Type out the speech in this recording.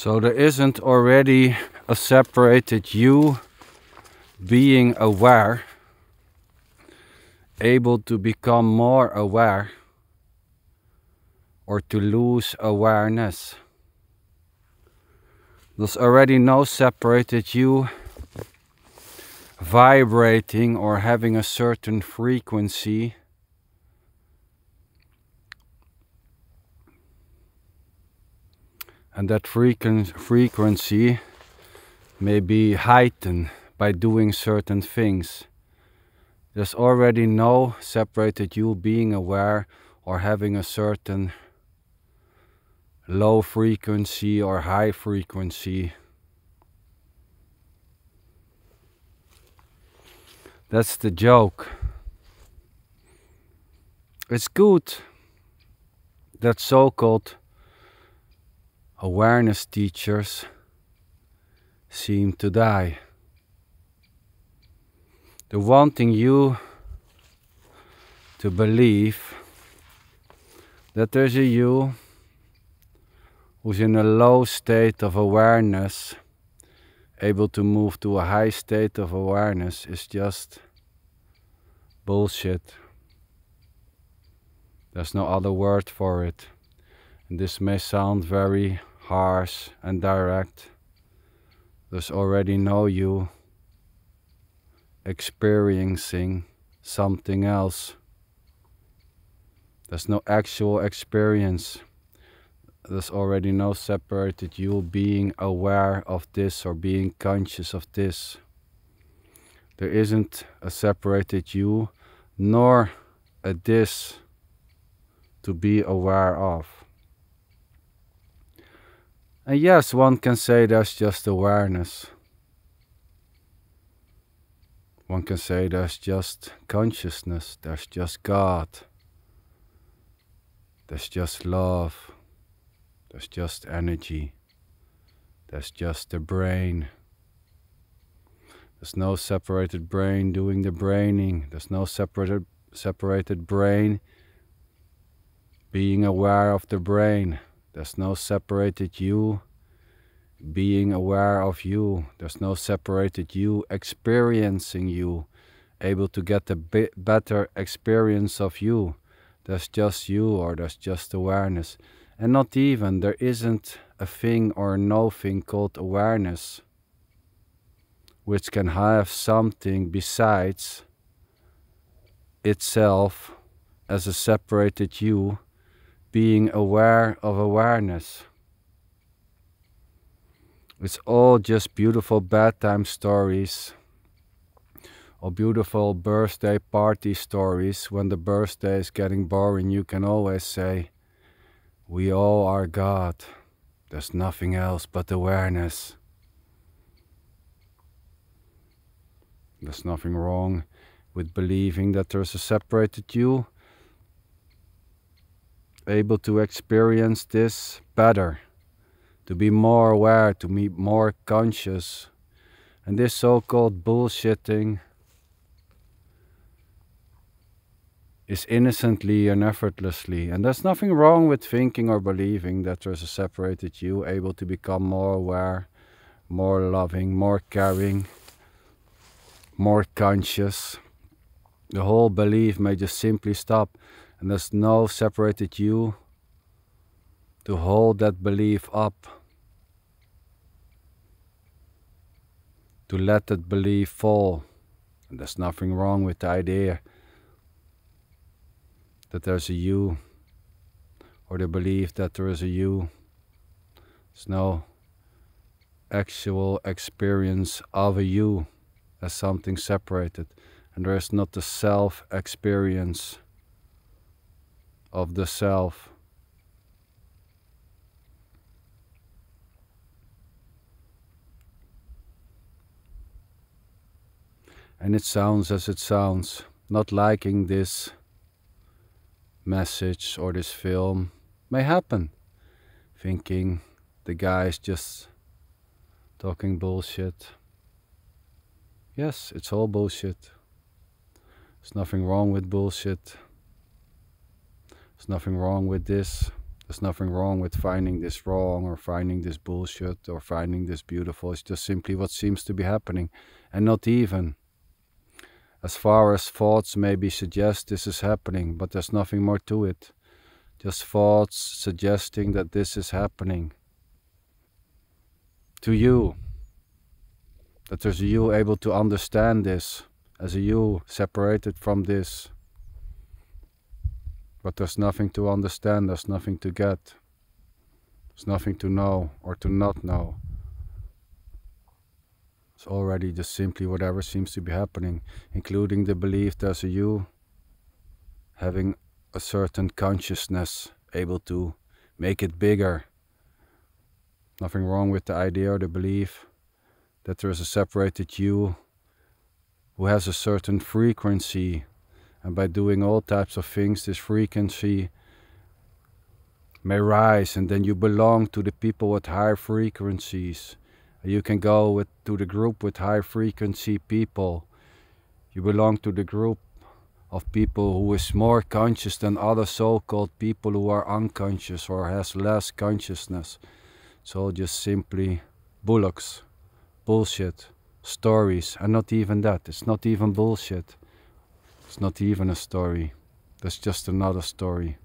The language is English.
So there isn't already a separated you being aware, able to become more aware, or to lose awareness. There's already no separated you vibrating or having a certain frequency. And that frequency may be heightened by doing certain things. There's already no separated you being aware or having a certain low frequency or high frequency. That's the joke. It's good that so-called awareness teachers seem to die. They're wanting you to believe that there's a you who's in a low state of awareness, able to move to a high state of awareness, is just bullshit. There's no other word for it. And this may sound very harsh and direct. There's already no you experiencing something else. There's no actual experience. There's already no separated you being aware of this or being conscious of this. There isn't a separated you nor a this to be aware of. And yes, one can say there's just awareness. One can say there's just consciousness, there's just God, there's just love, there's just energy, there's just the brain. There's no separated brain doing the braining, there's no separated brain being aware of the brain. There's no separated you being aware of you. There's no separated you experiencing you, able to get a bit better experience of you. There's just you, or there's just awareness. And not even, there isn't a thing or no thing called awareness, which can have something besides itself as a separated you being aware of awareness. It's all just beautiful bedtime stories or beautiful birthday party stories. When the birthday is getting boring, you can always say, we all are God. There's nothing else but awareness. There's nothing wrong with believing that there's a separated you, able to experience this better, to be more aware, to be more conscious. And this so-called bullshitting is innocently and effortlessly. And there's nothing wrong with thinking or believing that there's a separated you, able to become more aware, more loving, more caring, more conscious. The whole belief may just simply stop. And there's no separated you to hold that belief up, to let that belief fall. And there's nothing wrong with the idea that there's a you, or the belief that there is a you. There's no actual experience of a you as something separated, and there is not the self-experience of the self. And it sounds as it sounds. Not liking this message or this film may happen. Thinking the guy is just talking bullshit. Yes, it's all bullshit. There's nothing wrong with bullshit. There's nothing wrong with this. There's nothing wrong with finding this wrong or finding this bullshit or finding this beautiful. It's just simply what seems to be happening. And not even as far as thoughts maybe suggest this is happening, but there's nothing more to it. Just thoughts suggesting that this is happening to you. That there's a you able to understand this as a you separated from this. But there's nothing to understand, there's nothing to get. There's nothing to know or to not know. It's already just simply whatever seems to be happening, including the belief there's a you having a certain consciousness, able to make it bigger. Nothing wrong with the idea or the belief that there is a separated you who has a certain frequency. And by doing all types of things, this frequency may rise, and then you belong to the people with high frequencies. And you can go to the group with high frequency people. You belong to the group of people who is more conscious than other so-called people who are unconscious or has less consciousness. So just simply bullocks, bullshit, stories, and not even that. It's not even bullshit. It's not even a story. That's just another story.